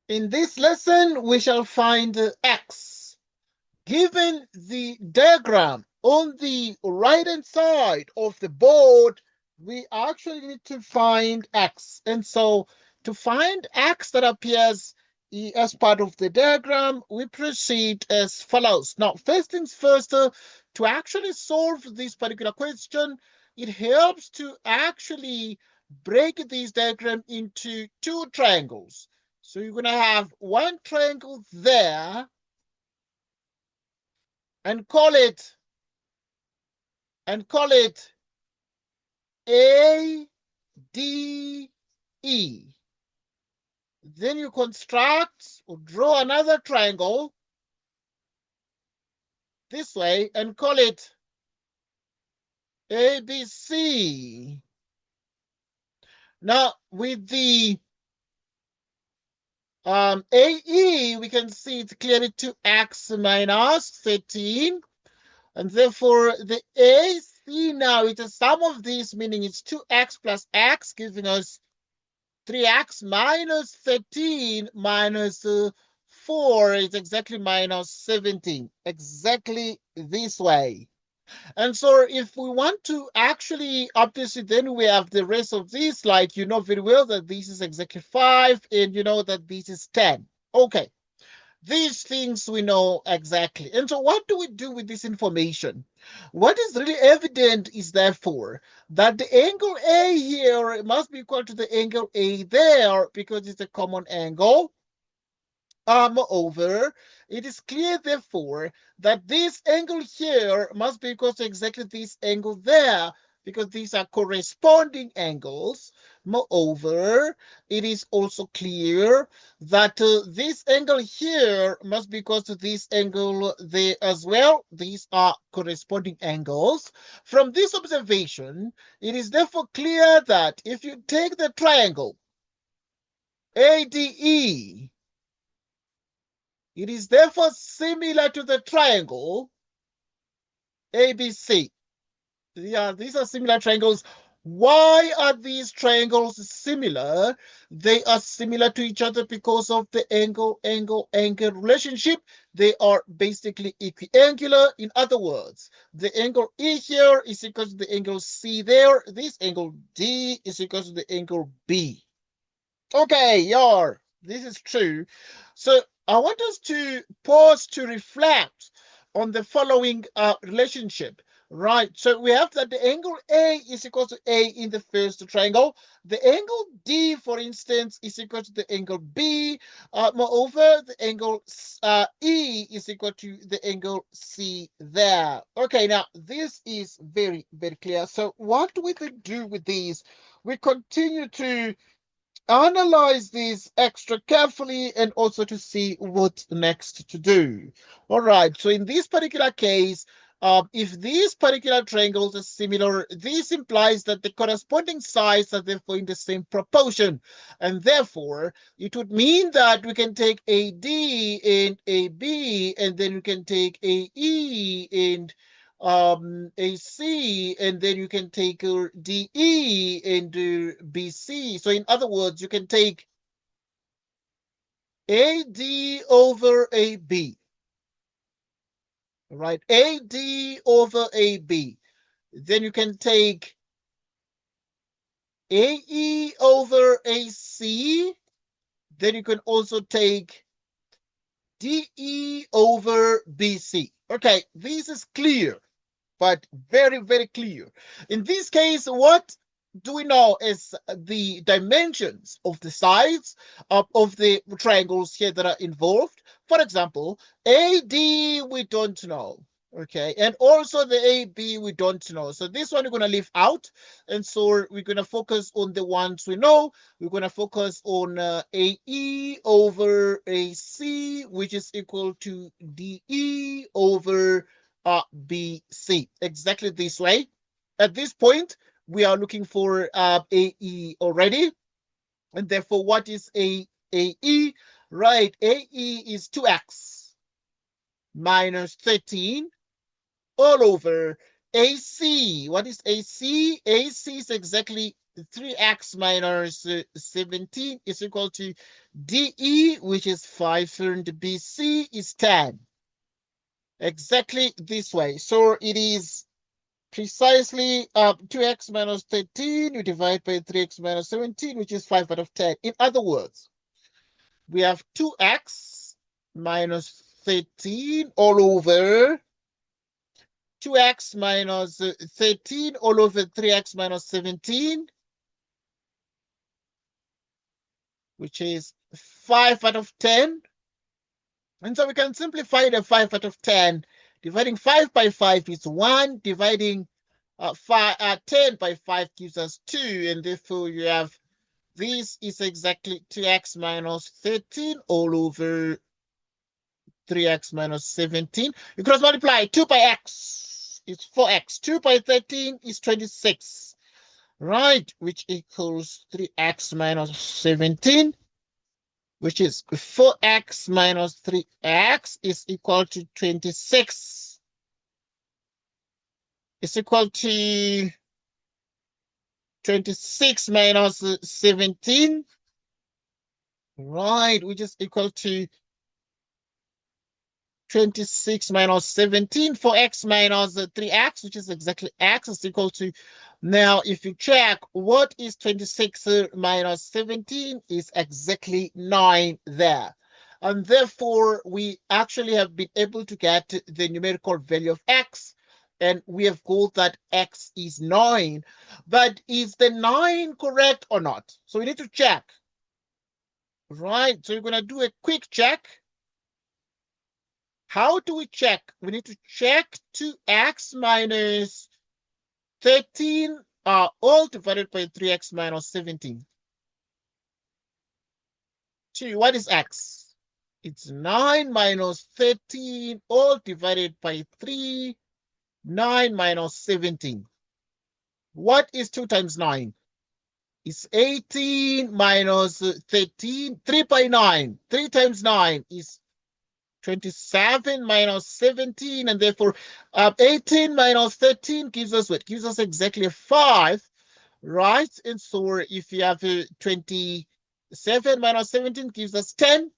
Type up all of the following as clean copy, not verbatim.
In this lesson, we shall find x. Given the diagram on the right-hand side of the board, we actually need to find x. And so to find x that appears as part of the diagram, we proceed as follows. Now, first things first, to actually solve this particular question, it helps to actually break this diagram into two triangles. So you're going to have one triangle there and call it A D E. Then you construct or draw another triangle this way and call it ABC. Now with the AE, we can see it's clearly 2x minus 13. And therefore, the AC now is a sum of these, meaning it's 2x plus x, giving us 3x minus 13 minus 4 is exactly minus 17. Exactly this way. And so if we want to actually obviously then we have the rest of this, like you know very well that this is exactly 5 and you know that this is 10. Okay. These things we know exactly. And so what do we do with this information? What is really evident is therefore that the angle A here must be equal to the angle A there because it's a common angle. Moreover, it is clear, therefore, that this angle here must be equal to exactly this angle there, because these are corresponding angles. Moreover, it is also clear that this angle here must be equal to this angle there as well. These are corresponding angles. From this observation, it is therefore clear that if you take the triangle ADE, it is therefore similar to the triangle ABC. Yeah, these are similar triangles. Why are these triangles similar? They are similar to each other because of the angle relationship. They are basically equiangular. In other words, the angle E here is equal to the angle C there. This angle D is equal to the angle B. Okay, this is true. So I want us to pause to reflect on the following relationship, right? So we have that the angle A is equal to A in the first triangle. The angle D, for instance, is equal to the angle B. Moreover, the angle E is equal to the angle C there. Okay, now this is very, very clear. So what we could do with these, we continue to analyze these extra carefully and also to see what's next to do. All right, so in this particular case, if these particular triangles are similar, this implies that the corresponding sides are therefore in the same proportion. And therefore, it would mean that we can take AD and AB, and then we can take AE and AC, and then you can take DE and BC. So in other words, you can take AD over AB, right? AD over AB. Then you can take AE over AC. Then you can also take DE over BC. Okay, this is clear, but very, very clear. In this case, what do we know is the dimensions of the sides of the triangles here that are involved. For example, AD we don't know. Okay, and also the AB we don't know. So this one we're going to leave out. And so we're going to focus on the ones we know. We're going to focus on AE over AC, which is equal to DE over BC. Exactly this way. At this point, we are looking for AE already. And therefore, what is AE? Right, AE is 2x minus 13 all over AC. What is AC? AC is exactly 3x minus 17 is equal to DE, which is 5, and BC is 10. Exactly this way. So it is precisely 2x minus 13, you divide by 3x minus 17, which is 5 out of 10. In other words, we have 2x minus 13 all over 2x minus 13 all over 3x minus 17, which is 5 out of 10. And so we can simplify the 5 out of 10. Dividing 5 by 5 is 1. Dividing 10 by 5 gives us 2. And therefore, you have this is exactly 2x minus 13 all over 3x minus 17. You cross multiply 2 by x is 4x. 2 by 13 is 26. Right, which equals 3x minus 17, which is 4x minus 3x is equal to 26. It's equal to 26 minus 17. Right, which is equal to 26 minus 17. 4x minus 3x, which is exactly x, is equal to, now if you check what is 26 minus 17 is exactly 9 there. And therefore, we actually have been able to get the numerical value of x, and we have called that x is 9. But is the 9 correct or not? So we need to check. Right, so we're going to do a quick check. How do we check? We need to check 2x minus 13 all divided by 3x minus 17. 2, what is x? It's 9 minus 13 all divided by 3, 9 minus 17. What is 2 times 9? It's 18 minus 13, 3 by 9. 3 times 9 is 27 minus 17, and therefore 18 minus 13 gives us what? Gives us exactly a 5, right? And so if you have 27 minus 17 gives us 10,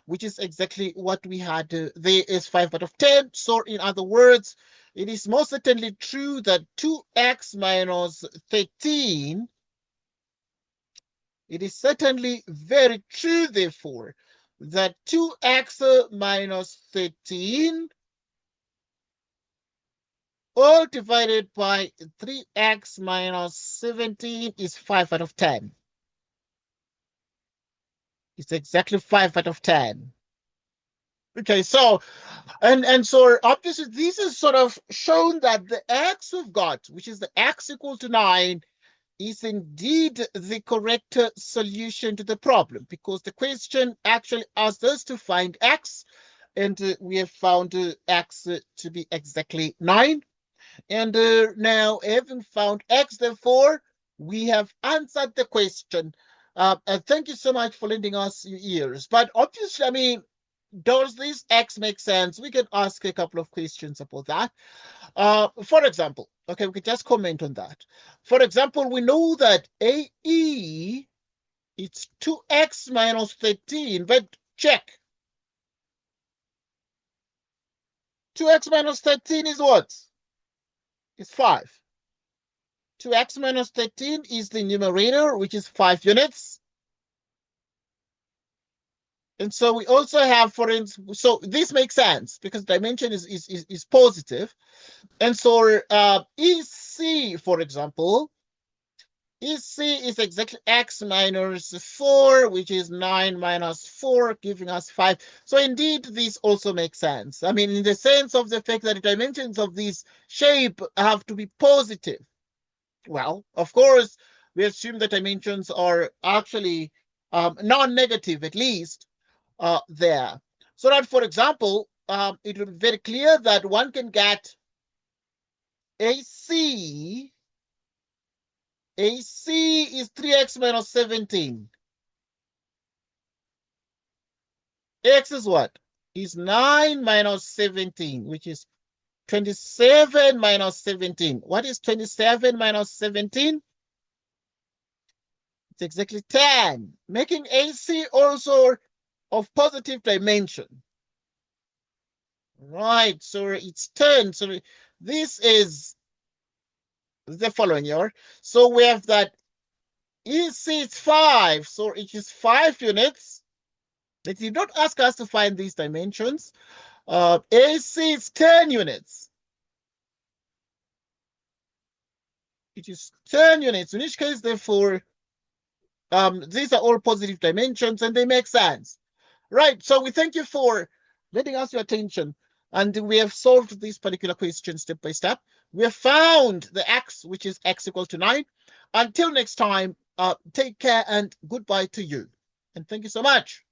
which is exactly what we had. There is 5 out of 10. So in other words, it is most certainly true that 2x minus 13, it is certainly very true, therefore, that 2x minus 13 all divided by 3x minus 17 is 5 out of 10. It's exactly 5 out of 10. Okay, so, and so obviously this is sort of shown that the x we've got, which is the x equal to 9, is indeed the correct solution to the problem, because the question actually asked us to find x, and we have found x to be exactly 9. And now, having found x, therefore, we have answered the question. Thank you so much for lending us your ears. But obviously, I mean, does this x make sense? We can ask a couple of questions about that. For example, okay, we can just comment on that. For example, we know that AE, it's 2x minus 13, but check. 2x minus 13 is what? It's 5. 2x minus 13 is the numerator, which is 5 units. And so we also have, for instance, so this makes sense because dimension is positive. And so EC, for example, EC is exactly x minus 4, which is 9 minus 4, giving us 5. So indeed, this also makes sense. I mean, in the sense of the fact that the dimensions of this shape have to be positive. Well, of course, we assume the dimensions are actually non-negative, at least, there. So that, for example, it will be very clear that one can get AC is 3x minus 17. X is what? Is 9 minus 17, which is 27 minus 17. What is 27 minus 17? It's exactly 10, making AC also of positive dimension. Right, so it's 10. So this is the following here. So we have that EC is 5, so it is 5 units. It did not ask us to find these dimensions. AC is 10 units. It is 10 units, in which case, therefore, these are all positive dimensions and they make sense. Right, so we thank you for lending us your attention. And we have solved this particular question step by step. We have found the x, which is x equal to 9. Until next time, take care and goodbye to you. And thank you so much.